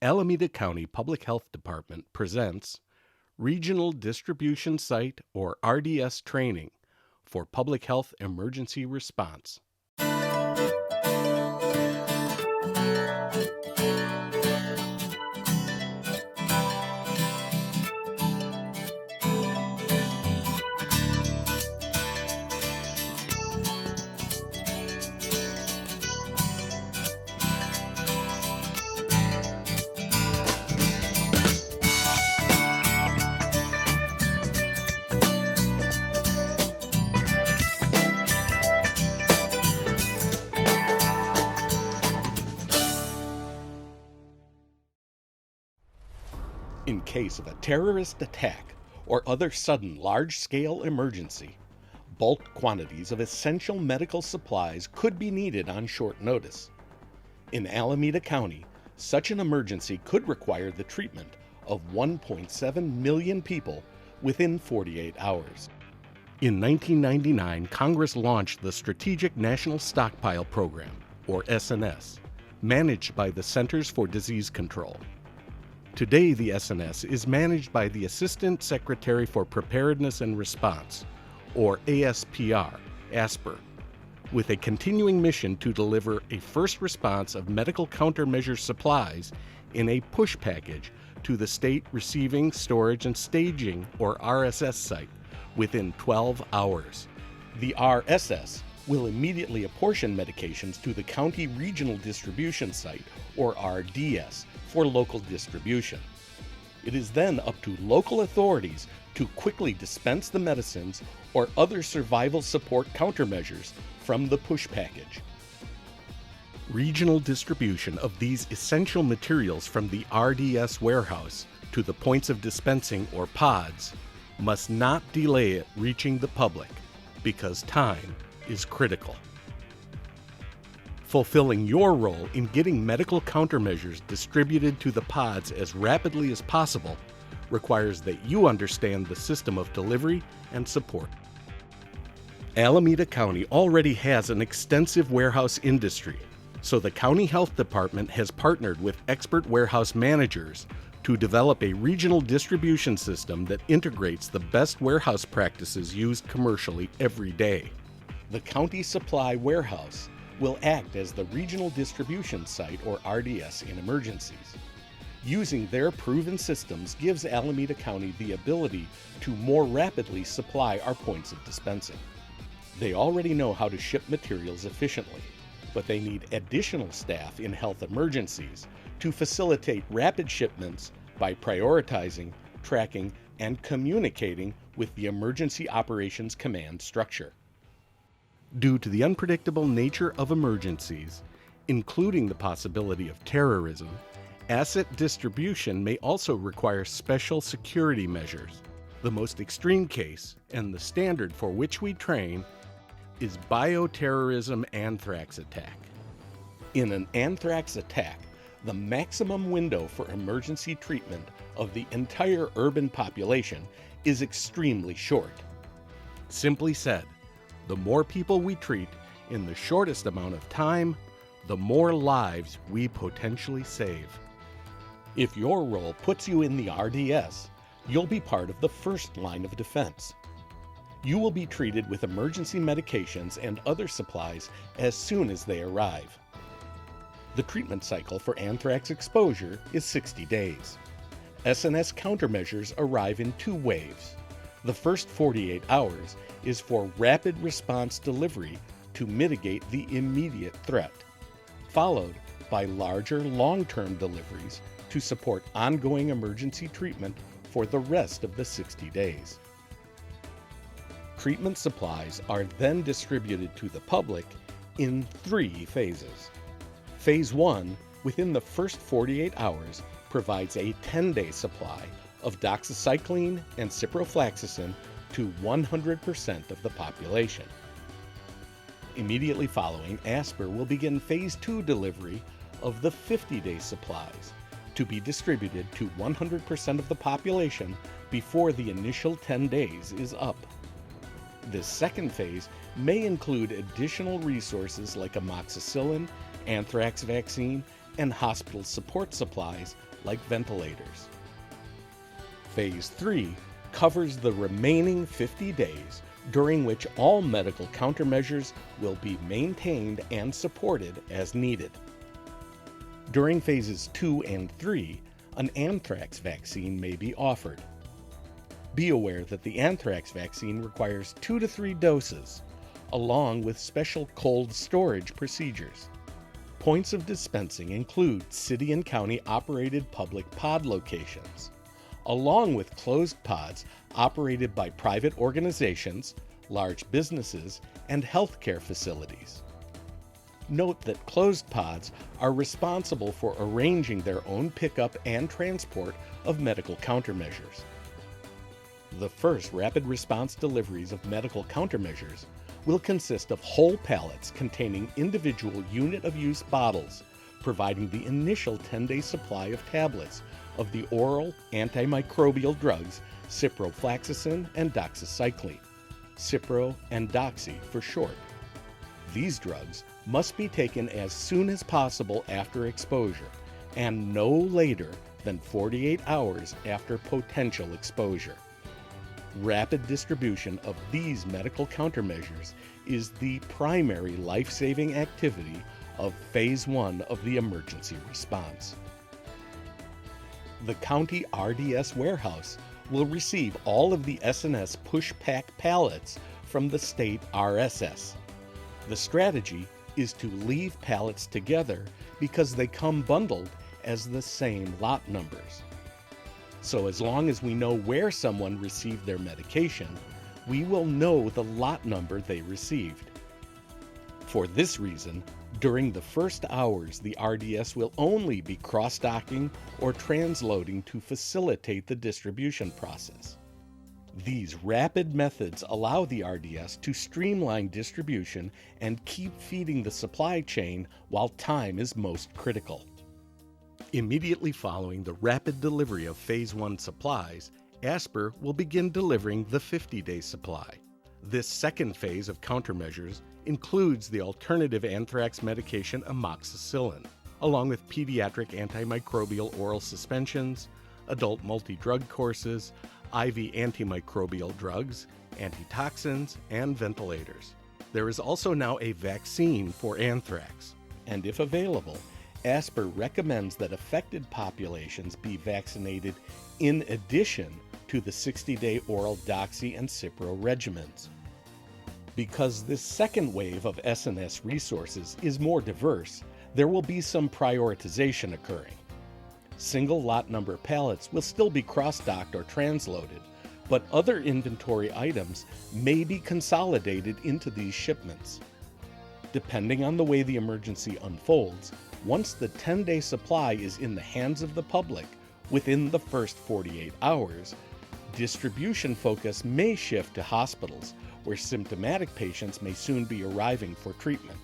Alameda County Public Health Department presents Regional Distribution Site or RDS Training for Public Health Emergency Response. In case of a terrorist attack or other sudden large-scale emergency, bulk quantities of essential medical supplies could be needed on short notice. In Alameda County, such an emergency could require the treatment of 1.7 million people within 48 hours. In 1999, Congress launched the Strategic National Stockpile Program, or SNS, managed by the Centers for Disease Control. Today, the SNS is managed by the Assistant Secretary for Preparedness and Response, or ASPR, ASPR, with a continuing mission to deliver a first response of medical countermeasure supplies in a push package to the State Receiving, Storage, and Staging, or RSS site within 12 hours. The RSS will immediately apportion medications to the County Regional Distribution Site, or RDS, for local distribution. It is then up to local authorities to quickly dispense the medicines or other survival support countermeasures from the push package. Regional distribution of these essential materials from the RDS warehouse to the points of dispensing, or pods, must not delay it reaching the public, because time is critical. Fulfilling your role in getting medical countermeasures distributed to the pods as rapidly as possible requires that you understand the system of delivery and support. Alameda County already has an extensive warehouse industry, so the County Health Department has partnered with expert warehouse managers to develop a regional distribution system that integrates the best warehouse practices used commercially every day. The County Supply Warehouse will act as the Regional Distribution Site, or RDS, in emergencies. Using their proven systems gives Alameda County the ability to more rapidly supply our points of dispensing. They already know how to ship materials efficiently, but they need additional staff in health emergencies to facilitate rapid shipments by prioritizing, tracking, and communicating with the Emergency Operations Command structure. Due to the unpredictable nature of emergencies, including the possibility of terrorism, asset distribution may also require special security measures. The most extreme case, and the standard for which we train, is bioterrorism anthrax attack. In an anthrax attack, the maximum window for emergency treatment of the entire urban population is extremely short. Simply said, the more people we treat in the shortest amount of time, the more lives we potentially save. If your role puts you in the RDS, you'll be part of the first line of defense. You will be treated with emergency medications and other supplies as soon as they arrive. The treatment cycle for anthrax exposure is 60 days. SNS countermeasures arrive in 2 waves. The first 48 hours is for rapid response delivery to mitigate the immediate threat, followed by larger long-term deliveries to support ongoing emergency treatment for the rest of the 60 days. Treatment supplies are then distributed to the public in 3 phases. Phase 1, within the first 48 hours, provides a 10-day supply of doxycycline and ciprofloxacin to 100% of the population. Immediately following, ASPR will begin Phase 2 delivery of the 50-day supplies to be distributed to 100% of the population before the initial 10 days is up. This second phase may include additional resources like amoxicillin, anthrax vaccine, and hospital support supplies like ventilators. Phase 3 covers the remaining 50 days during which all medical countermeasures will be maintained and supported as needed. During phases 2 and 3, an anthrax vaccine may be offered. Be aware that the anthrax vaccine requires 2 to 3 doses, along with special cold storage procedures. Points of dispensing include city and county operated public pod locations, along with closed pods operated by private organizations, large businesses, and healthcare facilities. Note that closed pods are responsible for arranging their own pickup and transport of medical countermeasures. The first rapid response deliveries of medical countermeasures will consist of whole pallets containing individual unit-of-use bottles, providing the initial 10-day supply of tablets of the oral antimicrobial drugs ciprofloxacin and doxycycline, Cipro and Doxy for short. These drugs must be taken as soon as possible after exposure and no later than 48 hours after potential exposure. Rapid distribution of these medical countermeasures is the primary life-saving activity of Phase 1 of the emergency response. The county RDS warehouse will receive all of the SNS push-pack pallets from the state RSS. The strategy is to leave pallets together because they come bundled as the same lot numbers. So as long as we know where someone received their medication, we will know the lot number they received. For this reason, during the first hours, the RDS will only be cross-docking or transloading to facilitate the distribution process. These rapid methods allow the RDS to streamline distribution and keep feeding the supply chain while time is most critical. Immediately following the rapid delivery of Phase 1 supplies, ASPR will begin delivering the 50-day supply. This second phase of countermeasures includes the alternative anthrax medication amoxicillin, along with pediatric antimicrobial oral suspensions, adult multi-drug courses, IV antimicrobial drugs, antitoxins, and ventilators. There is also now a vaccine for anthrax, and if available, ASPR recommends that affected populations be vaccinated in addition to the 60-day oral Doxy and Cipro regimens. Because this second wave of SNS resources is more diverse, there will be some prioritization occurring. Single lot number pallets will still be cross-docked or transloaded, but other inventory items may be consolidated into these shipments. Depending on the way the emergency unfolds, once the 10-day supply is in the hands of the public within the first 48 hours, distribution focus may shift to hospitals where symptomatic patients may soon be arriving for treatment.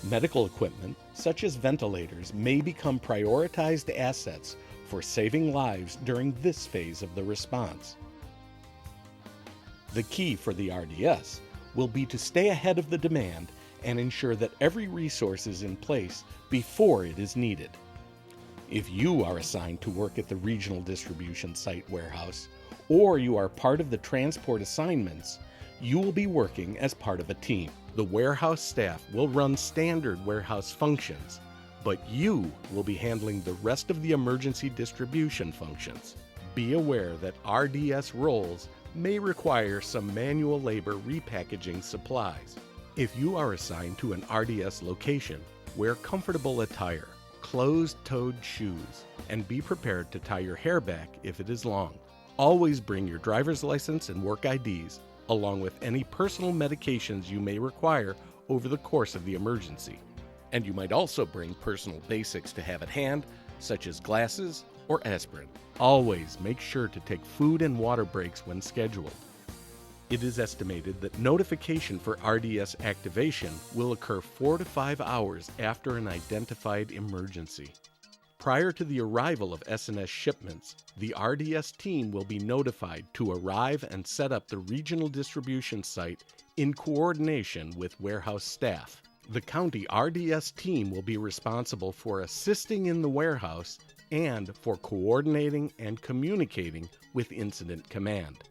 Medical equipment, such as ventilators, may become prioritized assets for saving lives during this phase of the response. The key for the RDS will be to stay ahead of the demand and ensure that every resource is in place before it is needed. If you are assigned to work at the regional distribution site warehouse, or you are part of the transport assignments, you will be working as part of a team. The warehouse staff will run standard warehouse functions, but you will be handling the rest of the emergency distribution functions. Be aware that RDS roles may require some manual labor repackaging supplies. If you are assigned to an RDS location, wear comfortable attire, closed-toed shoes, and be prepared to tie your hair back if it is long. Always bring your driver's license and work IDs, along with any personal medications you may require over the course of the emergency. And you might also bring personal basics to have at hand, such as glasses or aspirin. Always make sure to take food and water breaks when scheduled. It is estimated that notification for RDS activation will occur 4 to 5 hours after an identified emergency. Prior to the arrival of SNS shipments, the RDS team will be notified to arrive and set up the regional distribution site in coordination with warehouse staff. The county RDS team will be responsible for assisting in the warehouse and for coordinating and communicating with Incident Command.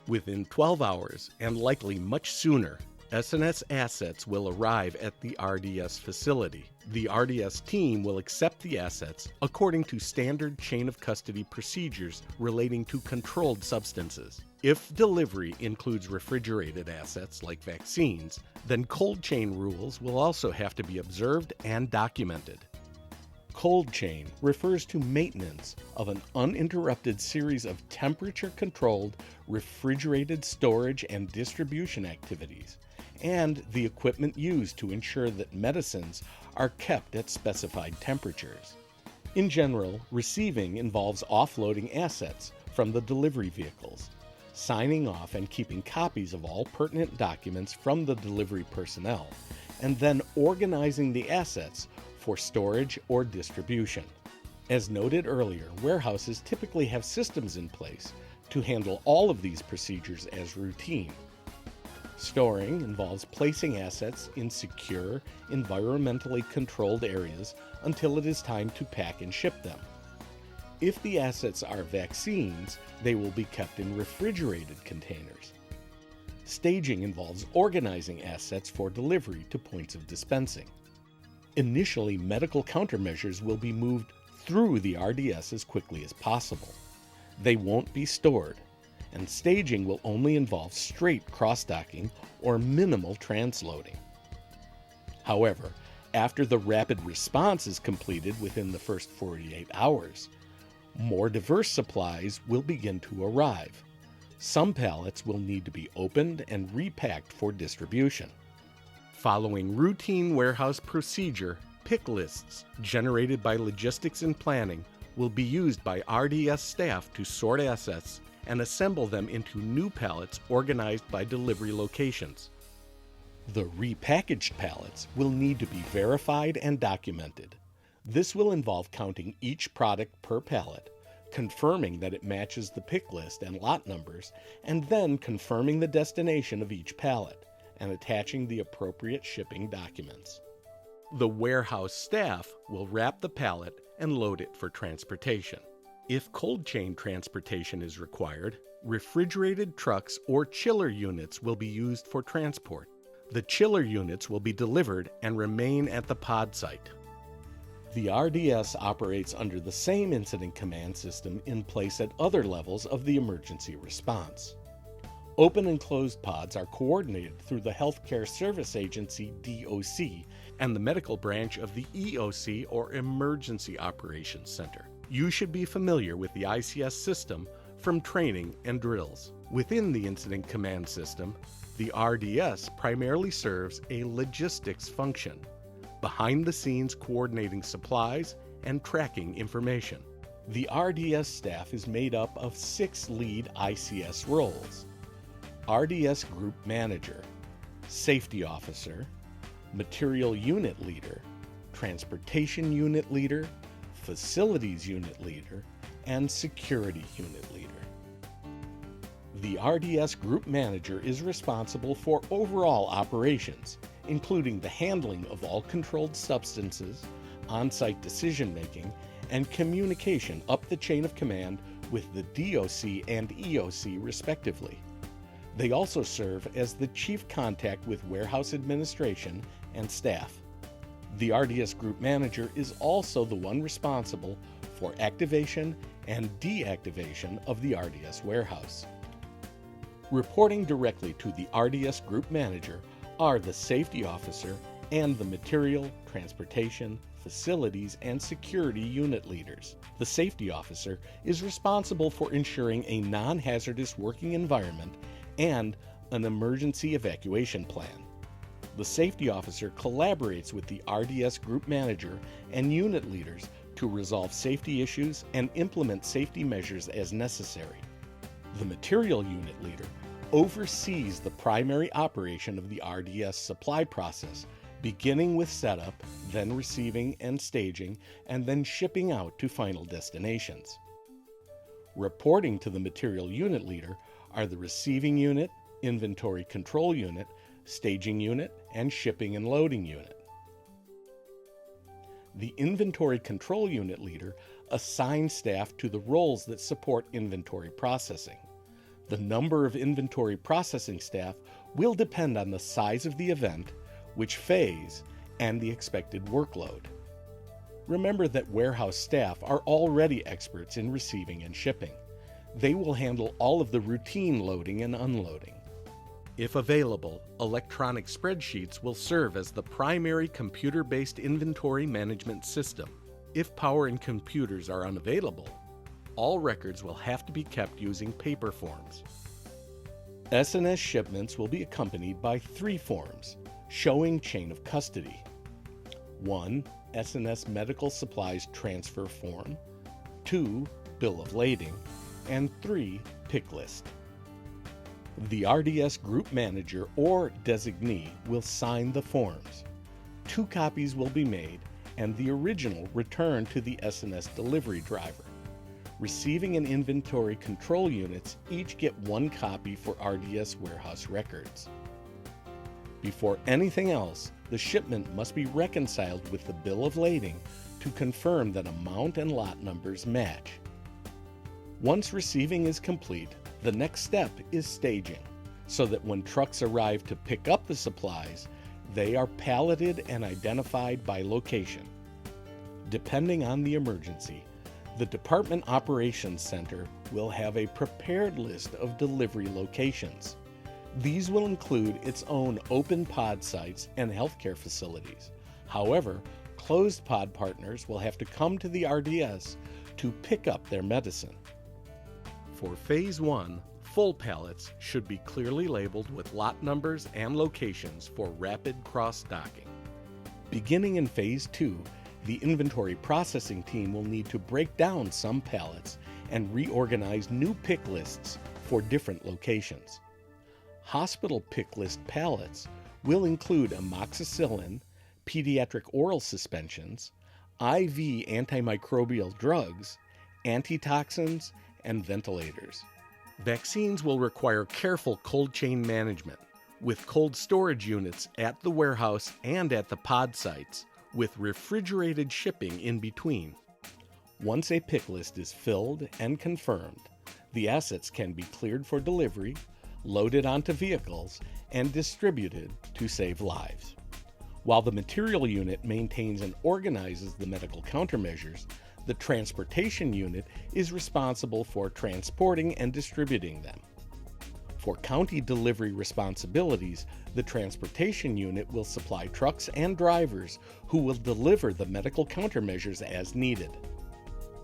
Within 12 hours, and likely much sooner, S&S assets will arrive at the RDS facility. The RDS team will accept the assets according to standard chain of custody procedures relating to controlled substances. If delivery includes refrigerated assets like vaccines, then cold chain rules will also have to be observed and documented. Cold chain refers to maintenance of an uninterrupted series of temperature-controlled refrigerated storage and distribution activities, and the equipment used to ensure that medicines are kept at specified temperatures. In general, receiving involves offloading assets from the delivery vehicles, signing off and keeping copies of all pertinent documents from the delivery personnel, and then organizing the assets for storage or distribution. As noted earlier, warehouses typically have systems in place to handle all of these procedures as routine. Storing involves placing assets in secure, environmentally controlled areas until it is time to pack and ship them. If the assets are vaccines, they will be kept in refrigerated containers. Staging involves organizing assets for delivery to points of dispensing. Initially, medical countermeasures will be moved through the RDS as quickly as possible. They won't be stored, and staging will only involve straight cross-docking or minimal transloading. However, after the rapid response is completed within the first 48 hours, more diverse supplies will begin to arrive. Some pallets will need to be opened and repacked for distribution. Following routine warehouse procedure, pick lists generated by logistics and planning will be used by RDS staff to sort assets and assemble them into new pallets organized by delivery locations. The repackaged pallets will need to be verified and documented. This will involve counting each product per pallet, confirming that it matches the pick list and lot numbers, and then confirming the destination of each pallet and attaching the appropriate shipping documents. The warehouse staff will wrap the pallet and load it for transportation. If cold chain transportation is required, refrigerated trucks or chiller units will be used for transport. The chiller units will be delivered and remain at the pod site. The RDS operates under the same incident command system in place at other levels of the emergency response. Open and closed pods are coordinated through the Healthcare Service Agency DOC and the medical branch of the EOC or Emergency Operations Center. You should be familiar with the ICS system from training and drills. Within the Incident Command System, the RDS primarily serves a logistics function, behind the scenes coordinating supplies and tracking information. The RDS staff is made up of 6 lead ICS roles: RDS Group Manager, Safety Officer, Material Unit Leader, Transportation Unit Leader, Facilities Unit Leader, and Security Unit Leader. The RDS Group Manager is responsible for overall operations, including the handling of all controlled substances, on-site decision-making, and communication up the chain of command with the DOC and EOC respectively. They also serve as the chief contact with warehouse administration and staff. The RDS Group Manager is also the one responsible for activation and deactivation of the RDS warehouse. Reporting directly to the RDS Group Manager are the Safety Officer and the Material, Transportation, Facilities, and Security Unit Leaders. The Safety Officer is responsible for ensuring a non-hazardous working environment and an emergency evacuation plan. The Safety Officer collaborates with the RDS Group Manager and unit leaders to resolve safety issues and implement safety measures as necessary. The Material Unit Leader oversees the primary operation of the RDS supply process, beginning with setup, then receiving and staging, and then shipping out to final destinations. Reporting to the Material Unit Leader are the Receiving Unit, Inventory Control Unit, Staging Unit, and Shipping and Loading Unit. The Inventory Control Unit leader assigns staff to the roles that support inventory processing. The number of inventory processing staff will depend on the size of the event, which phase, and the expected workload. Remember that warehouse staff are already experts in receiving and shipping. They will handle all of the routine loading and unloading. If available, electronic spreadsheets will serve as the primary computer-based inventory management system. If power and computers are unavailable, all records will have to be kept using paper forms. S&S shipments will be accompanied by 3 forms showing chain of custody. 1. S&S Medical Supplies Transfer Form, 2. Bill of Lading, and 3. Pick List. The RDS Group Manager or designee will sign the forms. 2 copies will be made and the original returned to the S&S delivery driver. Receiving and inventory control units each get 1 copy for RDS warehouse records. Before anything else, the shipment must be reconciled with the bill of lading to confirm that amount and lot numbers match. Once receiving is complete, the next step is staging, so that when trucks arrive to pick up the supplies, they are palleted and identified by location. Depending on the emergency, the Department Operations Center will have a prepared list of delivery locations. These will include its own open pod sites and healthcare facilities. However, closed pod partners will have to come to the RDS to pick up their medicine. For Phase 1, full pallets should be clearly labeled with lot numbers and locations for rapid cross-docking. Beginning in Phase 2, the inventory processing team will need to break down some pallets and reorganize new pick lists for different locations. Hospital pick list pallets will include amoxicillin, pediatric oral suspensions, IV antimicrobial drugs, antitoxins, and ventilators. Vaccines will require careful cold chain management, with cold storage units at the warehouse and at the pod sites, with refrigerated shipping in between. Once a pick list is filled and confirmed, the assets can be cleared for delivery, loaded onto vehicles, and distributed to save lives. While the material unit maintains and organizes the medical countermeasures, the transportation unit is responsible for transporting and distributing them. For county delivery responsibilities, the transportation unit will supply trucks and drivers who will deliver the medical countermeasures as needed.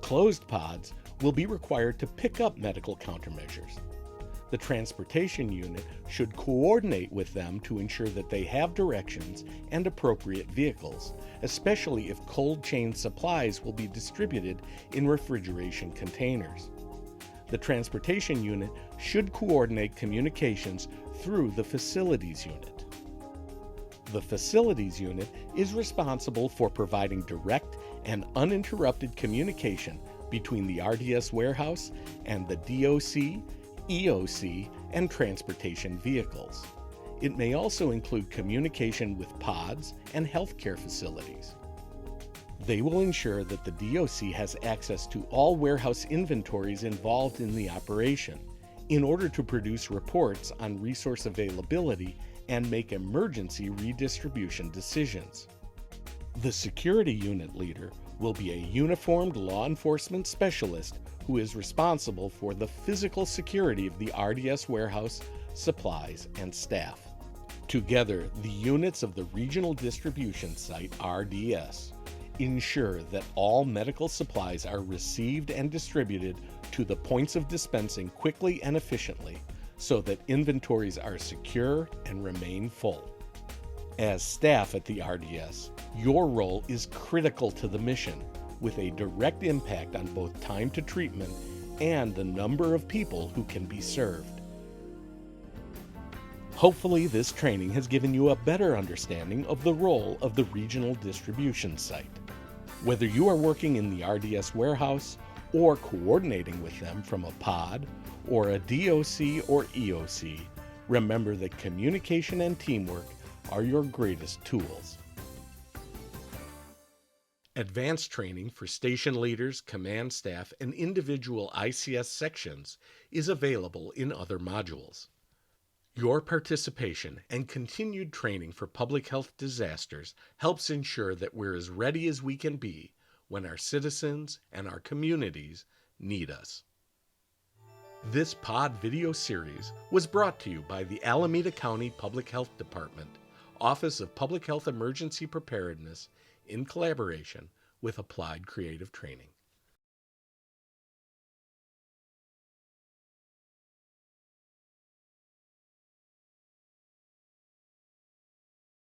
Closed pods will be required to pick up medical countermeasures. The transportation unit should coordinate with them to ensure that they have directions and appropriate vehicles, especially if cold chain supplies will be distributed in refrigeration containers. The transportation unit should coordinate communications through the facilities unit. The facilities unit is responsible for providing direct and uninterrupted communication between the RDS warehouse and the DOC, EOC, and transportation vehicles. It may also include communication with pods and healthcare facilities. They will ensure that the DOC has access to all warehouse inventories involved in the operation in order to produce reports on resource availability and make emergency redistribution decisions. The security unit leader will be a uniformed law enforcement specialist who is responsible for the physical security of the RDS warehouse, supplies, and staff. Together, the units of the Regional Distribution Site, RDS, ensure that all medical supplies are received and distributed to the points of dispensing quickly and efficiently so that inventories are secure and remain full. As staff at the RDS, your role is critical to the mission, with a direct impact on both time to treatment and the number of people who can be served. Hopefully, this training has given you a better understanding of the role of the Regional Distribution Site. Whether you are working in the RDS warehouse or coordinating with them from a pod or a DOC or EOC, remember that communication and teamwork are your greatest tools. Advanced training for station leaders, command staff, and individual ICS sections is available in other modules. Your participation and continued training for public health disasters helps ensure that we're as ready as we can be when our citizens and our communities need us. This pod video series was brought to you by the Alameda County Public Health Department, Office of Public Health Emergency Preparedness, in collaboration with Applied Creative Training.